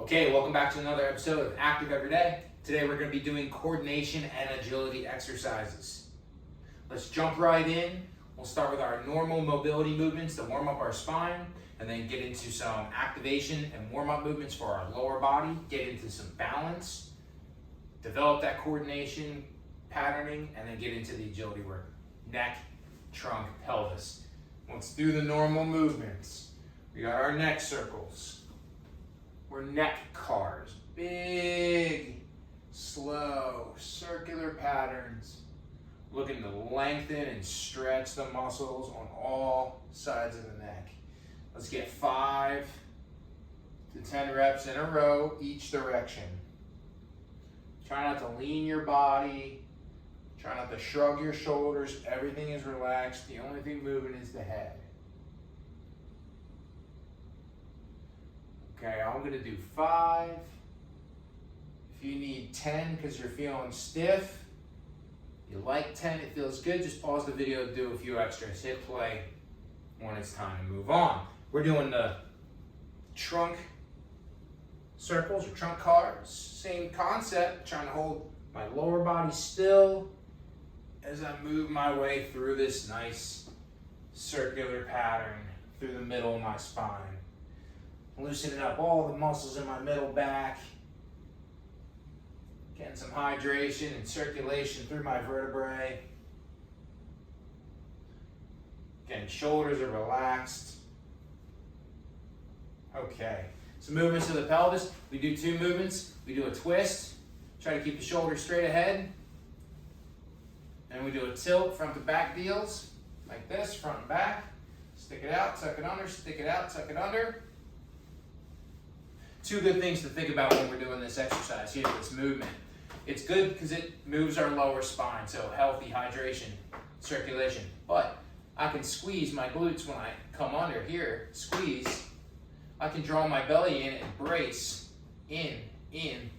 Okay, welcome back to another episode of Active Every Day. Today we're going to be doing coordination and agility exercises. Let's jump right in. We'll start with our normal mobility movements to warm up our spine, and then get into some activation and warm-up movements for our lower body, get into some balance, develop that coordination, patterning, and then get into the agility work. Neck, trunk, pelvis. Let's do the normal movements. We got our neck circles. We're neck cars. Big, slow, circular patterns. Looking to lengthen and stretch the muscles on all sides of the neck. Let's get 5 to 10 reps in a row, each direction. Try not to lean your body. Try not to shrug your shoulders. Everything is relaxed. The only thing moving is the head. Okay, I'm going to do 5. If you need 10 because you're feeling stiff, you like 10, it feels good, just pause the video, do a few extras. Hit play when it's time to move on. We're doing the trunk circles or trunk cars. Same concept, trying to hold my lower body still as I move my way through this nice circular pattern through the middle of my spine. Loosening up all the muscles in my middle back. Getting some hydration and circulation through my vertebrae. Again, shoulders are relaxed. Okay, some movements to the pelvis. We do 2 movements. We do a twist. Try to keep the shoulders straight ahead. And we do a tilt, front to back deals. Like this, front and back. Stick it out, tuck it under, stick it out, tuck it under. 2 good things to think about when we're doing this exercise here, this movement. It's good because it moves our lower spine, so healthy hydration, circulation. But I can squeeze my glutes when I come under here, squeeze. I can draw my belly in and brace, in. And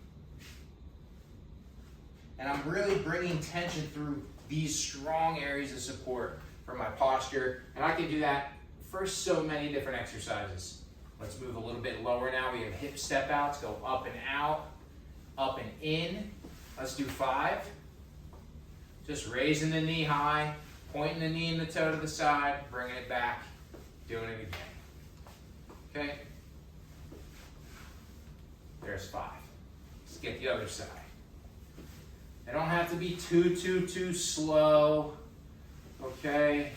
I'm really bringing tension through these strong areas of support for my posture. And I can do that for so many different exercises. Let's move a little bit lower now. We have hip step outs, go up and out, up and in. Let's do 5. Just raising the knee high, pointing the knee and the toe to the side, bringing it back, doing it again. Okay? There's 5. Let's get the other side. They don't have to be too slow. Okay?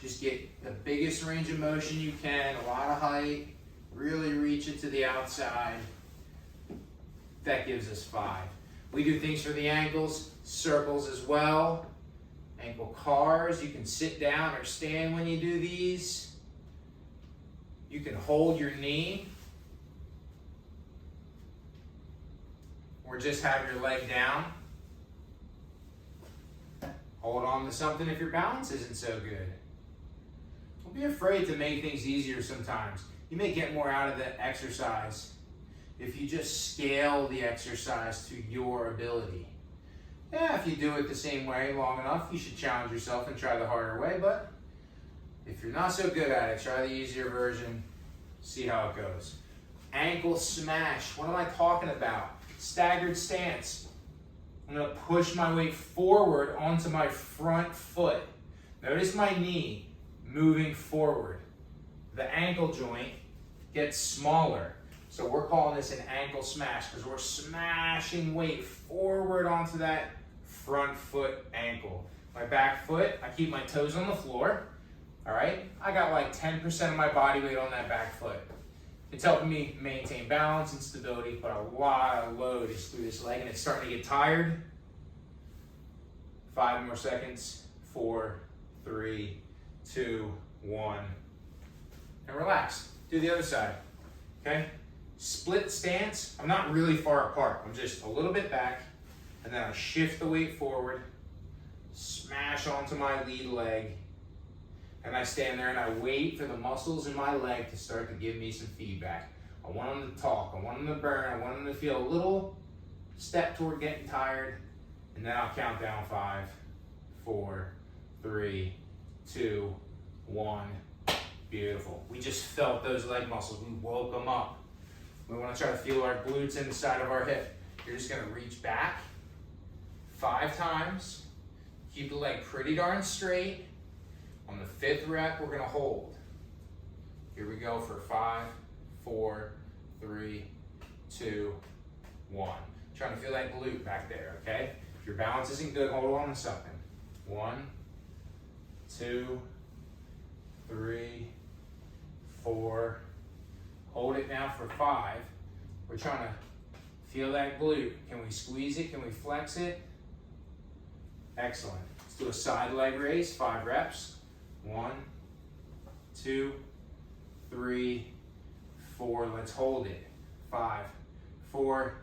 Just get the biggest range of motion you can, a lot of height. Really reach it to the outside. That gives us 5. We do things for the ankles, circles as well. Ankle cars, you can sit down or stand when you do these. You can hold your knee. Or just have your leg down. Hold on to something if your balance isn't so good. Don't be afraid to make things easier sometimes. You may get more out of the exercise if you just scale the exercise to your ability. Yeah, if you do it the same way long enough, you should challenge yourself and try the harder way, but if you're not so good at it, try the easier version, see how it goes. Ankle smash, what am I talking about? Staggered stance. I'm gonna push my weight forward onto my front foot. Notice my knee moving forward. The ankle joint gets smaller. So we're calling this an ankle smash because we're smashing weight forward onto that front foot ankle. My back foot, I keep my toes on the floor. All right, I got like 10% of my body weight on that back foot. It's helping me maintain balance and stability, but a lot of load is through this leg and it's starting to get tired. 5 more seconds. 4, 3, 2, 1. And relax. Do the other side. Okay? Split stance. I'm not really far apart. I'm just a little bit back. And then I shift the weight forward. Smash onto my lead leg. And I stand there and I wait for the muscles in my leg to start to give me some feedback. I want them to talk. I want them to burn. I want them to feel a little step toward getting tired. And then I'll count down 5, 4, 3, 2, 1. Beautiful. We just felt those leg muscles. We woke them up. We want to try to feel our glutes in the side of our hip. You're just going to reach back 5 times. Keep the leg pretty darn straight. On the 5th rep, we're going to hold. Here we go for 5, 4, 3, 2, 1. Trying to feel that glute back there, okay? If your balance isn't good, hold on to something. 1, 2, 3, 4. Hold it now for 5. We're trying to feel that glute. Can we squeeze it? Can we flex it? Excellent. Let's do a side leg raise, 5 reps. 1, 2, 3, 4. Let's hold it. 5, 4,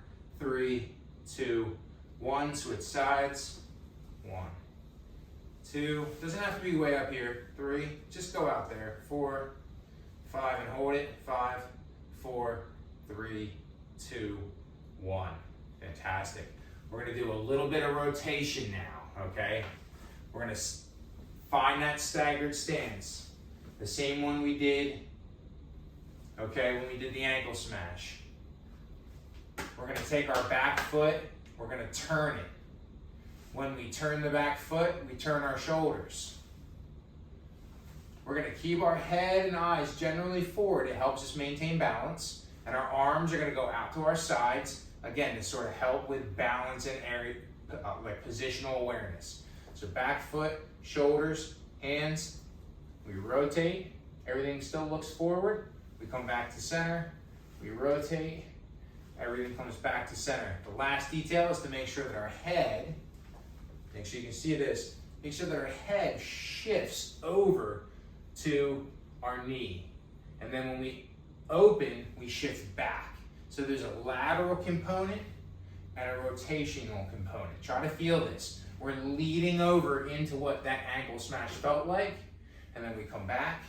3, 2, 1. Switch sides. 1, 2. Doesn't have to be way up here. 3. Just go out there. 4, 5, and hold it. 5, 4, 3, 2, 1. Fantastic. We're going to do a little bit of rotation now, okay? We're going to find that staggered stance. The same one we did, okay, when we did the ankle smash. We're going to take our back foot, we're going to turn it. When we turn the back foot, we turn our shoulders. We're going to keep our head and eyes generally forward. It helps us maintain balance. And our arms are going to go out to our sides, again, to sort of help with balance and area, like positional awareness. So back foot, shoulders, hands. We rotate. Everything still looks forward. We come back to center. We rotate. Everything comes back to center. The last detail is to make sure that our head, make sure you can see this, make sure that our head shifts over to our knee. And then when we open, we shift back. So there's a lateral component and a rotational component. Try to feel this. We're leading over into what that ankle smash felt like, and then we come back,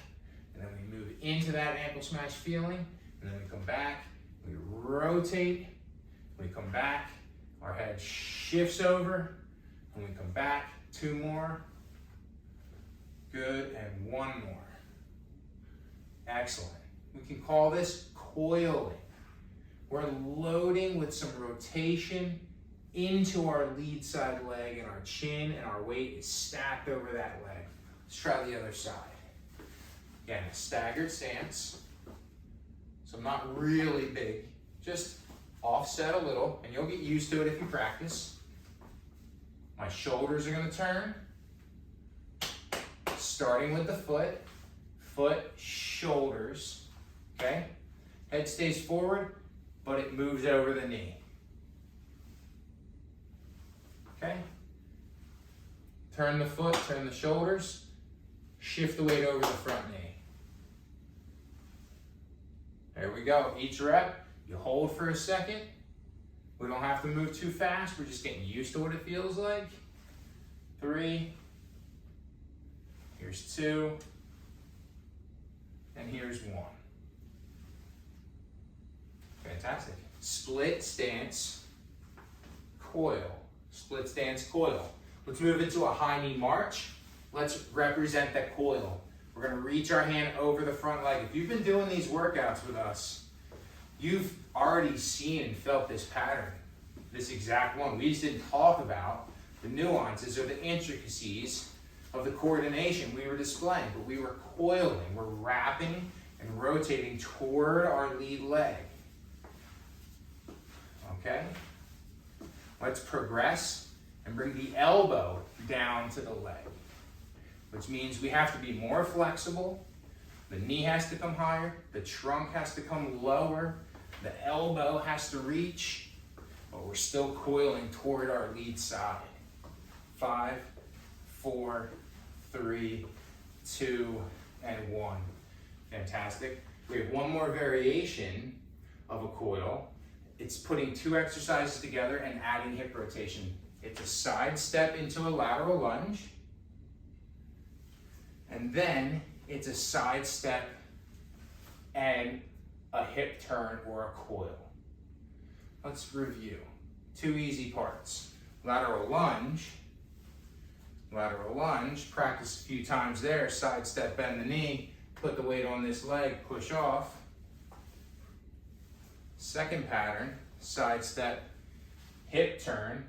and then we move into that ankle smash feeling, and then we come back, we rotate, we come back, our head shifts over, and we come back. 2 more. Good, and 1 more. Excellent. We can call this coiling. We're loading with some rotation into our lead side leg, and our chin and our weight is stacked over that leg. Let's try the other side. Again, a staggered stance. So not really big, just offset a little, and you'll get used to it if you practice. My shoulders are going to turn. Starting with the foot, shoulders, okay? Head stays forward, but it moves over the knee. Okay? Turn the foot, turn the shoulders, shift the weight over the front knee. There we go. Each rep, you hold for a second. We don't have to move too fast. We're just getting used to what it feels like. 3. Here's 2. And here's 1. Fantastic. Split stance, coil. Split stance, coil. Let's move into a high knee march. Let's represent that coil. We're going to reach our hand over the front leg. If you've been doing these workouts with us, you've already seen and felt this pattern, this exact one. We just didn't talk about the nuances or the intricacies of the coordination we were displaying, but we were coiling. We're wrapping and rotating toward our lead leg. Okay? Let's progress and bring the elbow down to the leg, which means we have to be more flexible. The knee has to come higher, the trunk has to come lower, the elbow has to reach, but we're still coiling toward our lead side. 5, 4, 3, 2, and 1. Fantastic. We have one more variation of a coil. It's putting 2 exercises together and adding hip rotation. It's a side step into a lateral lunge, and then it's a side step and a hip turn or a coil. Let's review. 2 easy parts. Lateral lunge, practice a few times there. Side step, bend the knee, put the weight on this leg, push off. Second pattern, side step, hip turn.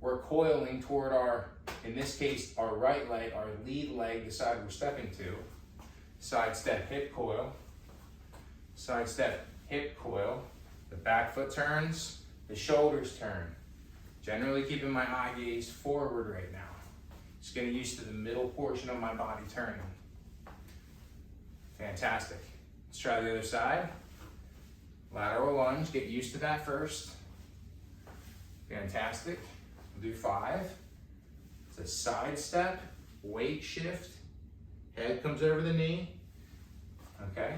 We're coiling toward our, in this case, our right leg, our lead leg, the side we're stepping to. Side step, hip coil. Side step, hip coil. The back foot turns, the shoulders turn. Generally keeping my eye gaze forward right now. Just getting used to the middle portion of my body turning. Fantastic. Let's try the other side. Lateral lunge, get used to that first. Fantastic. We'll do 5. It's a side step, weight shift. Head comes over the knee. Okay.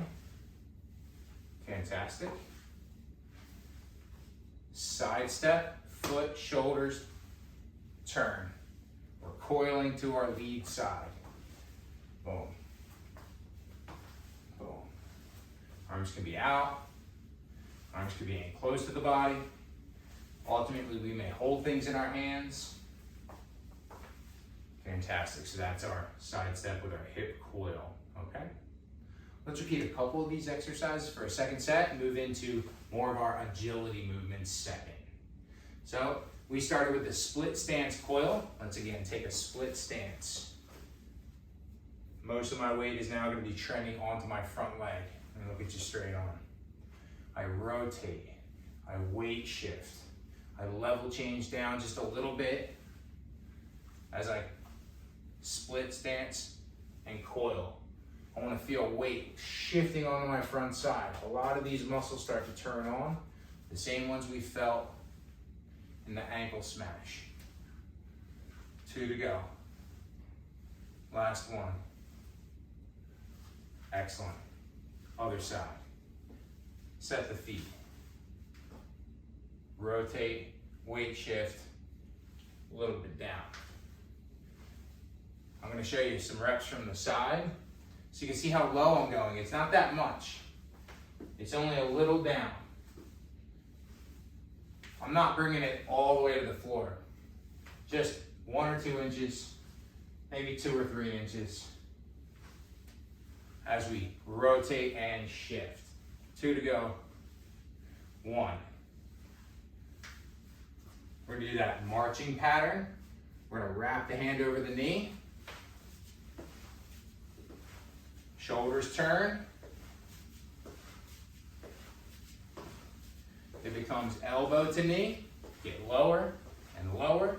Fantastic. Side step, foot, shoulders, turn. We're coiling to our lead side. Boom. Boom. Arms can be out. Arms can be in close to the body. Ultimately, we may hold things in our hands. Fantastic. So that's our side step with our hip coil. Okay. Let's repeat a couple of these exercises for a second set and move into more of our agility movements second. So we started with the split stance coil. Let's again take a split stance. Most of my weight is now going to be trending onto my front leg. And look at you straight on. I rotate, I weight shift, I level change down just a little bit as I split stance and coil. I want to feel weight shifting onto my front side. A lot of these muscles start to turn on, the same ones we felt in the ankle smash. 2 to go. Last one. Excellent. Other side. Set the feet. Rotate, weight shift, a little bit down. I'm going to show you some reps from the side so you can see how low I'm going. It's not that much. It's only a little down. I'm not bringing it all the way to the floor. Just 1 or 2 inches, maybe 2 or 3 inches as we rotate and shift. 2 to go. 1. We're going to do that marching pattern. We're going to wrap the hand over the knee. Shoulders turn. It becomes elbow to knee. Get lower and lower.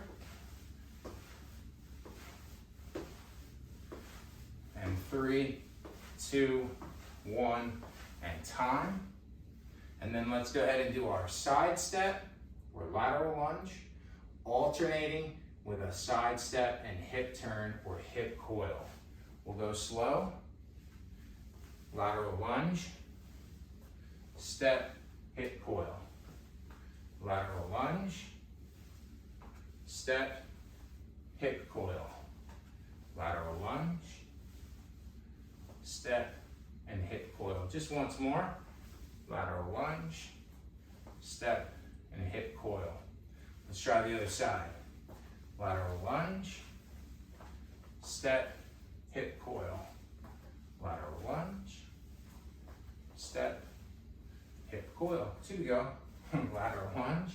And 3, 2, 1, and time. And then let's go ahead and do our side step or lateral lunge, alternating with a side step and hip turn or hip coil. We'll go slow. Lateral lunge, step, hip coil. Lateral lunge, step, hip coil. Lateral lunge, step, and hip coil. Just once more. Lateral lunge, step, and hip coil. Let's try the other side. Lateral lunge, step, hip coil. Lateral lunge, step, hip coil. 2 to go. Lateral lunge,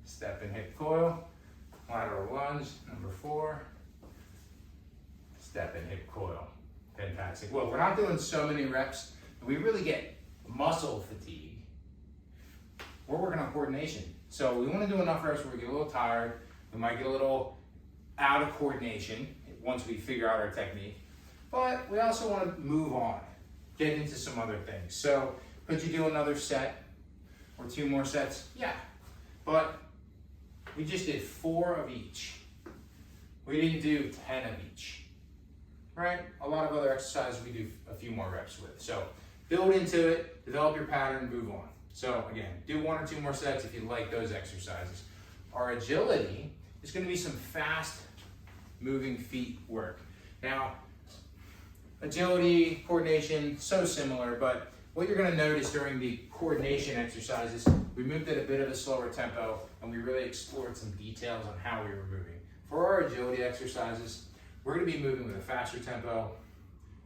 step and hip coil. Lateral lunge, number 4, step and hip coil. Fantastic. Well, we're not doing so many reps. We really get muscle fatigue. We're working on coordination. So we want to do enough reps where we get a little tired. We might get a little out of coordination once we figure out our technique. But we also want to move on, get into some other things. So could you do another set or 2 more sets? Yeah. But we just did 4 of each. We didn't do 10 of each. Right? A lot of other exercises we do a few more reps with. So build into it, develop your pattern, move on. So again, do 1 or 2 more sets if you like those exercises. Our agility is going to be some fast moving feet work. Now, agility, coordination, so similar, but what you're going to notice during the coordination exercises, we moved at a bit of a slower tempo and we really explored some details on how we were moving. For our agility exercises, we're going to be moving with a faster tempo,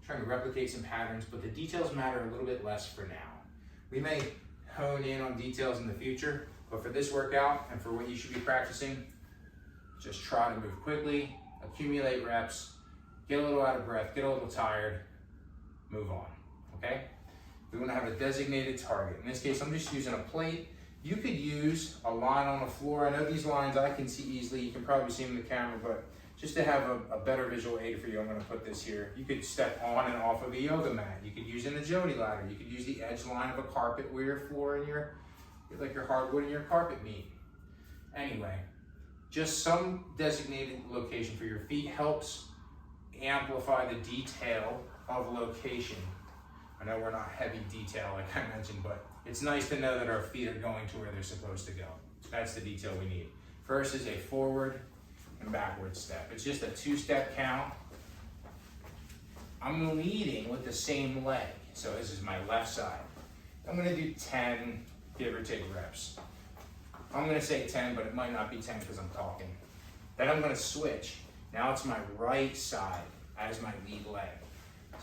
trying to replicate some patterns, but the details matter a little bit less for now. We may hone in on details in the future, but for this workout and for what you should be practicing, just try to move quickly, accumulate reps, get a little out of breath, get a little tired, move on, okay? We want to have a designated target. In this case, I'm just using a plate. You could use a line on the floor. I know these lines I can see easily. You can probably see them in the camera, but just to have a better visual aid for you, I'm going to put this here. You could step on and off of a yoga mat. You could use an agility ladder. You could use the edge line of a carpet where your floor and your hardwood and your carpet meet. Anyway, just some designated location for your feet helps amplify the detail of location. I know we're not heavy detail like I mentioned, but it's nice to know that our feet are going to where they're supposed to go. That's the detail we need. First is a forward and backward step. It's just a 2-step count. I'm leading with the same leg. So this is my left side. I'm gonna do 10, give or take reps. I'm gonna say 10, but it might not be 10 because I'm talking. Then I'm gonna switch. Now it's my right side as my lead leg.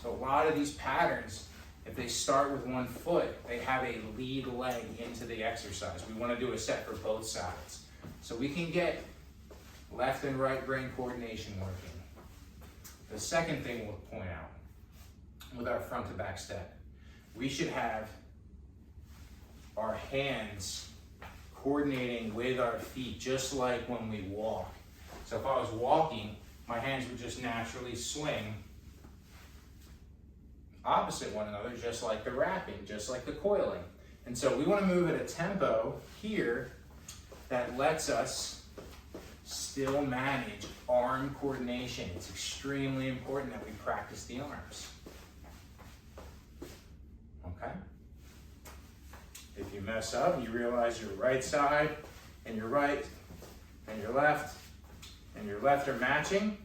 So a lot of these patterns, if they start with one foot, they have a lead leg into the exercise. We want to do a set for both sides. So we can get left and right brain coordination working. The second thing we'll point out with our front to back step, we should have our hands coordinating with our feet, just like when we walk. So if I was walking, my hands would just naturally swing opposite one another, just like the wrapping, just like the coiling. And so we want to move at a tempo here that lets us still manage arm coordination. It's extremely important that we practice the arms. Okay? If you mess up, you realize your right side and your right and your left are matching.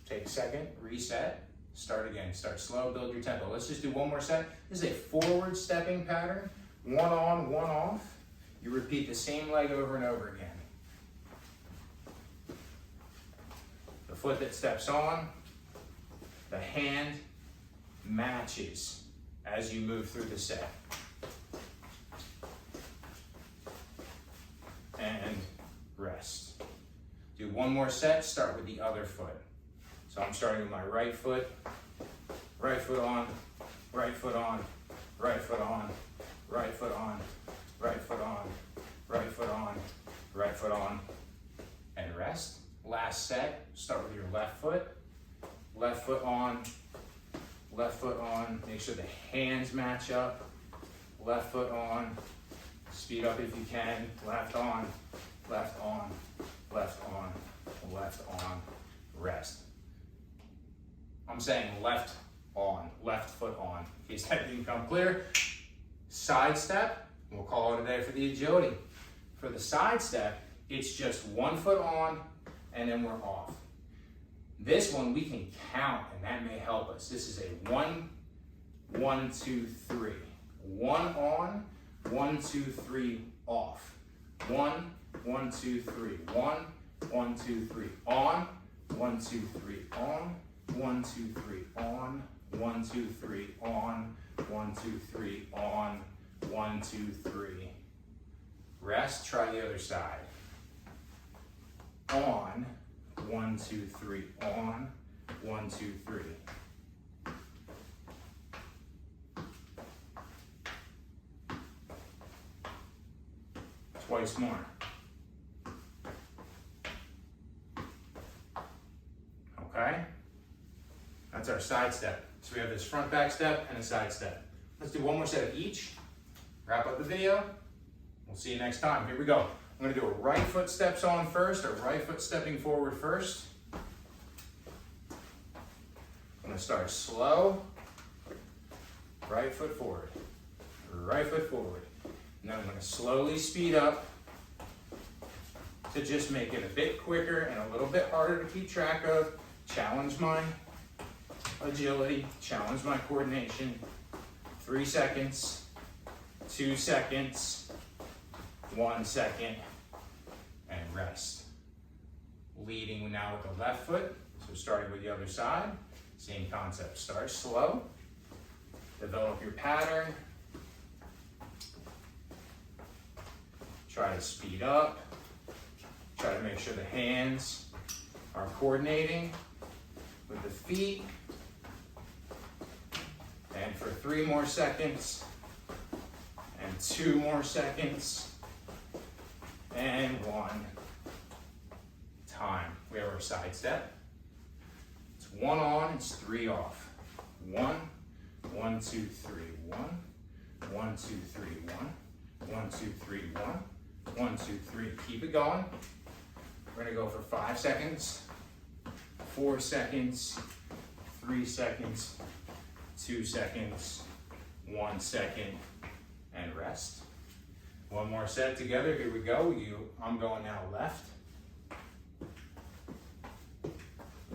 Take a second, reset. Start again, start slow, build your tempo. Let's just do one more set. This is a forward stepping pattern, one on, one off. You repeat the same leg over and over again. The foot that steps on, the hand matches as you move through the set. And rest. Do one more set, start with the other foot. So I'm starting with my right foot on, right foot on, right foot on, right foot on, right foot on, right foot on, right foot on, and rest. Last set, start with your left foot on, make sure the hands match up, left foot on, speed up if you can, left on, left on, left on, left on, rest. I'm saying left on, left foot on, in case that didn't come clear. Side step, we'll call it a day for the agility. For the side step, it's just one foot on and then we're off. This one we can count and that may help us. This is a 1, 1, 2, 3. 1 on, 1, 2, 3 off. 1, 1, 2, 3. 1, 1, 2, 3 on, 1, 2, 3 on. 1, 2, 3 on, 1, 2, 3 on, 1, 2, 3 on, 1, 2, 3. Rest, try the other side. On, 1, 2, 3 on, 1, 2, 3. Twice more. Okay? That's our side step. So we have this front back step and a side step. Let's do one more set of each. Wrap up the video. We'll see you next time. Here we go. I'm going to do a right foot steps on first, or right foot stepping forward first. I'm going to start slow. Right foot forward. Right foot forward. And then I'm going to slowly speed up to just make it a bit quicker and a little bit harder to keep track of. Challenge my agility, challenge my coordination. 3 seconds, 2 seconds, 1 second, and rest. Leading now with the left foot, so starting with the other side, same concept. Start slow, develop your pattern, Try to speed up. Try to make sure the hands are coordinating with the feet. And for 3 more seconds, and 2 more seconds, and 1 time. We have our side step. It's 1 on, it's 3 off. 1, 1, 2, 3, 1, 1, 2, 3, 1, 1, 2, 3, 1, 1, 2, 3. Keep it going. We're gonna go for 5 seconds, 4 seconds, 3 seconds, 2 seconds, 1 second, and rest. 1 more set together. Here we go. I'm going now left.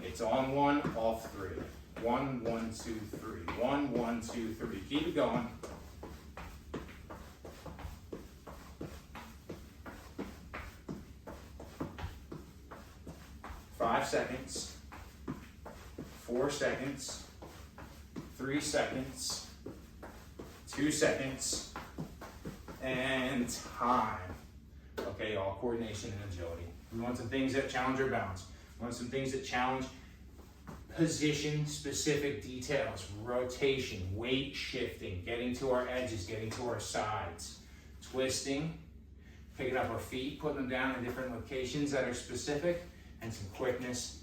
It's on 1, off 3. 1, 1, 2, 3. 1, 1, 2, 3. Keep it going. Five seconds, 4 seconds, 3 seconds, 2 seconds, and time. Okay, all coordination and agility. We want some things that challenge our balance. We want some things that challenge position-specific details, rotation, weight shifting, getting to our edges, getting to our sides, twisting, picking up our feet, putting them down in different locations that are specific, and some quickness.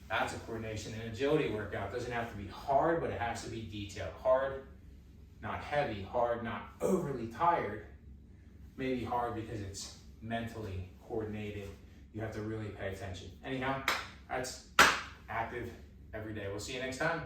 That's a coordination and agility workout. It doesn't have to be hard, but it has to be detailed. Hard, not heavy. Hard, not overly tired. Maybe hard because it's mentally coordinated. You have to really pay attention. Anyhow, that's active every day. We'll see you next time.